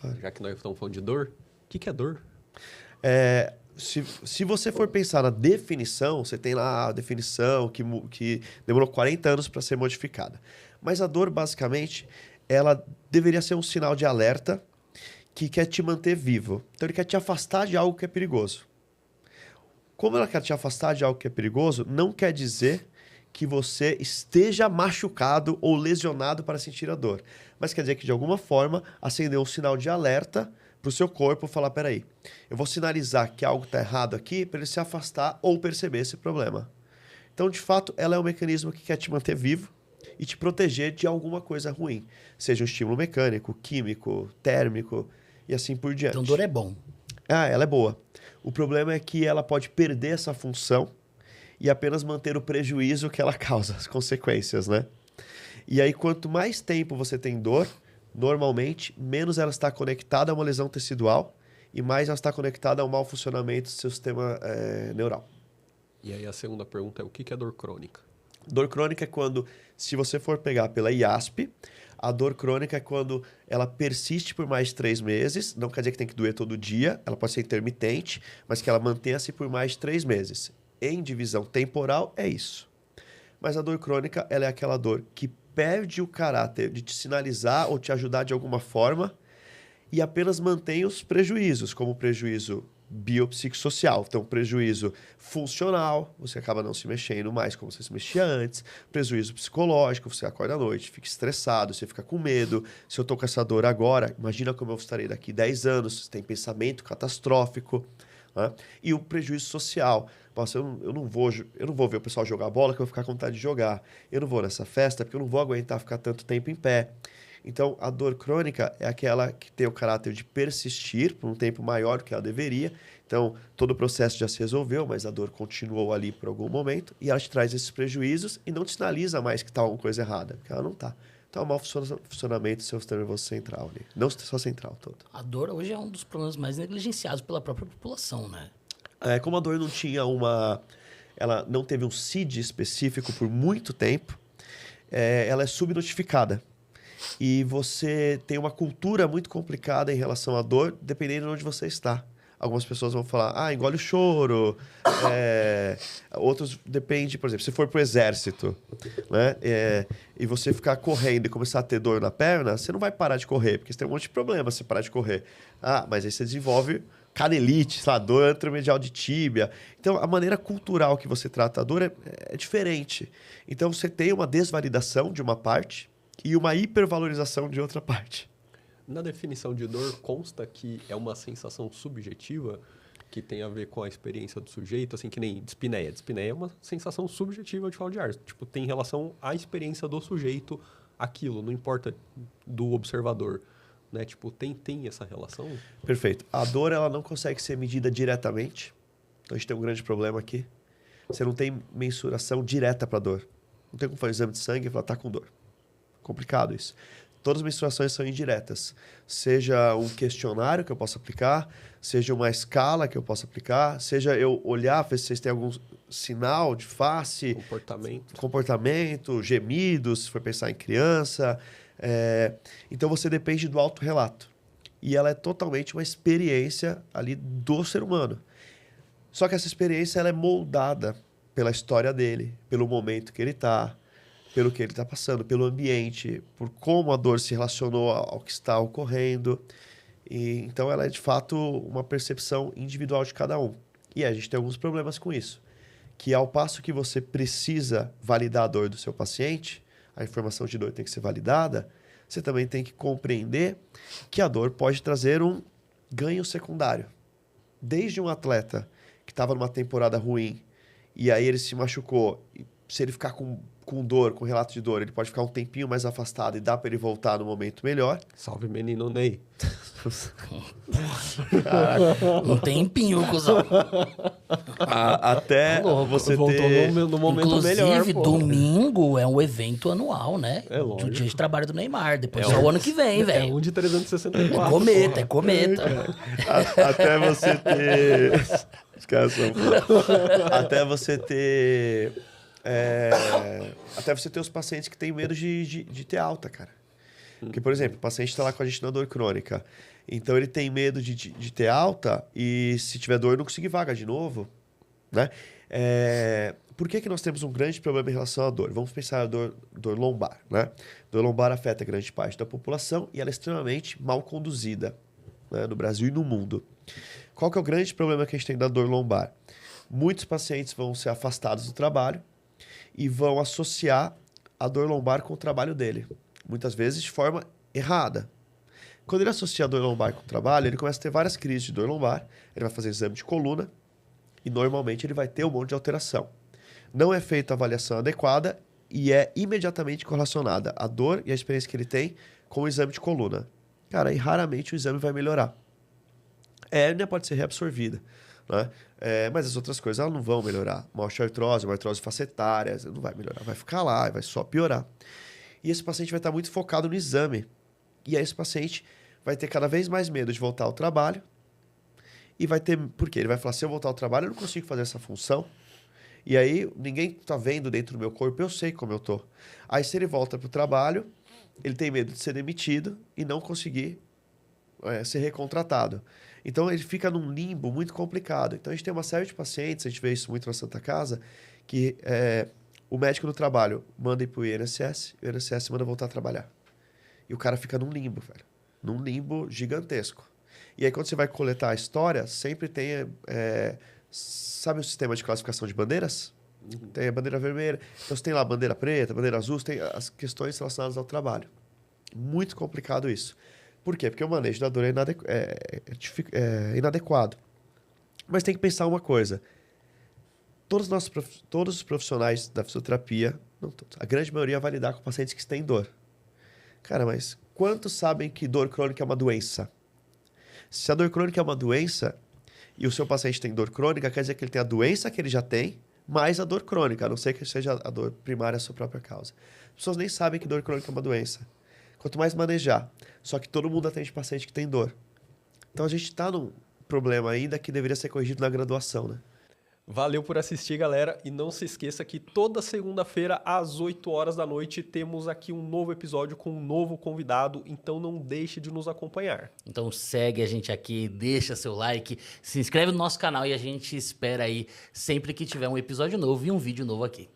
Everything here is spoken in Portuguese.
claro. Já que nós estamos falando de dor, o que é dor? Se você for pensar na definição, você tem lá a definição que demorou 40 anos para ser modificada. Mas a dor, basicamente, ela deveria ser um sinal de alerta que quer te manter vivo. Então, ele quer te afastar de algo que é perigoso. Como ela quer te afastar de algo que é perigoso, não quer dizer que você esteja machucado ou lesionado para sentir a dor. Mas quer dizer que, de alguma forma, acendeu um sinal de alerta para o seu corpo falar, peraí, eu vou sinalizar que algo está errado aqui para ele se afastar ou perceber esse problema. Então, de fato, ela é um mecanismo que quer te manter vivo e te proteger de alguma coisa ruim. Seja um estímulo mecânico, químico, térmico e assim por diante. Então, dor é bom. Ela é boa. O problema é que ela pode perder essa função e apenas manter o prejuízo que ela causa, as consequências, né? E aí, quanto mais tempo você tem dor, normalmente, menos ela está conectada a uma lesão tecidual e mais ela está conectada ao mau funcionamento do seu sistema neural. E aí a segunda pergunta é, o que é dor crônica? Dor crônica é quando, se você for pegar pela IASP, a dor crônica é quando ela persiste por mais de 3 meses, não quer dizer que tem que doer todo dia, ela pode ser intermitente, mas que ela mantenha-se por mais de 3 meses. Em divisão temporal, é isso. Mas a dor crônica, ela é aquela dor que perde o caráter de te sinalizar ou te ajudar de alguma forma e apenas mantém os prejuízos, como o prejuízo biopsicossocial. Então, prejuízo funcional, você acaba não se mexendo mais como você se mexia antes. Prejuízo psicológico, você acorda à noite, fica estressado, você fica com medo. Se eu estou com essa dor agora, imagina como eu estarei daqui 10 anos, você tem pensamento catastrófico. Né? E o prejuízo social. Nossa, eu não vou ver o pessoal jogar bola que eu vou ficar com vontade de jogar. Eu não vou nessa festa porque eu não vou aguentar ficar tanto tempo em pé. Então, a dor crônica é aquela que tem o caráter de persistir por um tempo maior do que ela deveria. Então, todo o processo já se resolveu, mas a dor continuou ali por algum momento e ela te traz esses prejuízos e não te sinaliza mais que está alguma coisa errada, porque ela não está. Então, é um mau funcionamento do seu sistema nervoso central ali. Não só central todo. A dor hoje é um dos problemas mais negligenciados pela própria população, né? Como a dor não tinha ela não teve um CID específico por muito tempo, ela é subnotificada. E você tem uma cultura muito complicada em relação à dor, dependendo de onde você está. Algumas pessoas vão falar, engole o choro. Outros depende, por exemplo, se for pro exército, né? E você ficar correndo e começar a ter dor na perna, você não vai parar de correr, porque você tem um monte de problema se parar de correr. Mas aí você desenvolve canelite, dor anteromedial de tíbia. Então, a maneira cultural que você trata a dor é diferente. Então, você tem uma desvalidação de uma parte e uma hipervalorização de outra parte. Na definição de dor, consta que é uma sensação subjetiva que tem a ver com a experiência do sujeito, assim que nem dispneia. Dispneia é uma sensação subjetiva de falta de ar. Tipo, tem relação à experiência do sujeito aquilo, não importa do observador. Né? Tipo, tem essa relação? Perfeito. A dor ela não consegue ser medida diretamente. Então, a gente tem um grande problema aqui. Você não tem mensuração direta para a dor. Não tem como fazer um exame de sangue e falar, tá com dor. Complicado isso. Todas as mensurações são indiretas. Seja um questionário que eu possa aplicar, seja uma escala que eu possa aplicar, seja eu olhar, ver se vocês têm algum sinal de face, comportamento, gemidos, se for pensar em criança. Então, você depende do autorrelato. E ela é totalmente uma experiência ali do ser humano. Só que essa experiência ela é moldada pela história dele, pelo momento que ele está, pelo que ele está passando, pelo ambiente, por como a dor se relacionou ao que está ocorrendo. Então, ela é, de fato, uma percepção individual de cada um. E a gente tem alguns problemas com isso. Que, ao passo que você precisa validar a dor do seu paciente, a informação de dor tem que ser validada, você também tem que compreender que a dor pode trazer um ganho secundário. Desde um atleta que estava numa temporada ruim e aí ele se machucou, se ele ficar com dor, com relato de dor, ele pode ficar um tempinho mais afastado e dá para ele voltar no momento melhor. Salve, menino Ney. Um tempinho, cuzão. Até você voltou ter... no momento Inclusive, melhor, pô. domingo é um evento anual, né? É lógico. Do dia de trabalho do Neymar. Depois só o ano que vem, É velho. um de 364. É cometa. Até você ter... Os caras são... Até você ter... Até você ter os pacientes que têm medo de ter alta, cara. Porque, por exemplo, o paciente está lá com a gente na dor crônica. Então ele tem medo de ter alta e se tiver dor não conseguir vaga de novo, né? Por que nós temos um grande problema em relação à dor? Vamos pensar na dor lombar, né? Dor lombar afeta grande parte da população e ela é extremamente mal conduzida, né, no Brasil e no mundo. Qual que é o grande problema que a gente tem da dor lombar? Muitos pacientes vão ser afastados do trabalho e vão associar a dor lombar com o trabalho dele. Muitas vezes de forma errada. Quando ele associa a dor lombar com o trabalho, ele começa a ter várias crises de dor lombar, ele vai fazer exame de coluna e normalmente ele vai ter um monte de alteração. Não é feita a avaliação adequada e é imediatamente correlacionada a dor e a experiência que ele tem com o exame de coluna. Cara, aí raramente o exame vai melhorar. A hérnia pode ser reabsorvida, né? Mas as outras coisas elas não vão melhorar. Uma osteoartrose, uma artrose facetária, não vai melhorar, vai ficar lá, vai só piorar. E esse paciente vai estar muito focado no exame. E aí esse paciente vai ter cada vez mais medo de voltar ao trabalho. E vai ter... Por quê? Ele vai falar, se eu voltar ao trabalho, eu não consigo fazer essa função. E aí, ninguém está vendo dentro do meu corpo, eu sei como eu tô. Aí, se ele volta para o trabalho, ele tem medo de ser demitido e não conseguir ser recontratado. Então, ele fica num limbo muito complicado. Então, a gente tem uma série de pacientes, a gente vê isso muito na Santa Casa, que o médico do trabalho manda ir para o INSS, o INSS manda voltar a trabalhar. E o cara fica num limbo, velho. Num limbo gigantesco. E aí, quando você vai coletar a história, sempre tem... sabe o sistema de classificação de bandeiras? Uhum. Tem a bandeira vermelha. Então, você tem lá a bandeira preta, a bandeira azul, você tem as questões relacionadas ao trabalho. Muito complicado isso. Por quê? Porque o manejo da dor é inadequado. Mas tem que pensar uma coisa. Todos os profissionais da fisioterapia, não todos, a grande maioria vai lidar com pacientes que têm dor. Cara, mas quantos sabem que dor crônica é uma doença? Se a dor crônica é uma doença e o seu paciente tem dor crônica, quer dizer que ele tem a doença que ele já tem, mais a dor crônica, a não ser que seja a dor primária a sua própria causa. As pessoas nem sabem que dor crônica é uma doença. Quanto mais manejar. Só que todo mundo atende paciente que tem dor. Então a gente está num problema ainda que deveria ser corrigido na graduação, né? Valeu por assistir, galera. E não se esqueça que toda segunda-feira, às 8 horas da noite, temos aqui um novo episódio com um novo convidado. Então não deixe de nos acompanhar. Então segue a gente aqui, deixa seu like, se inscreve no nosso canal e a gente espera aí sempre que tiver um episódio novo e um vídeo novo aqui.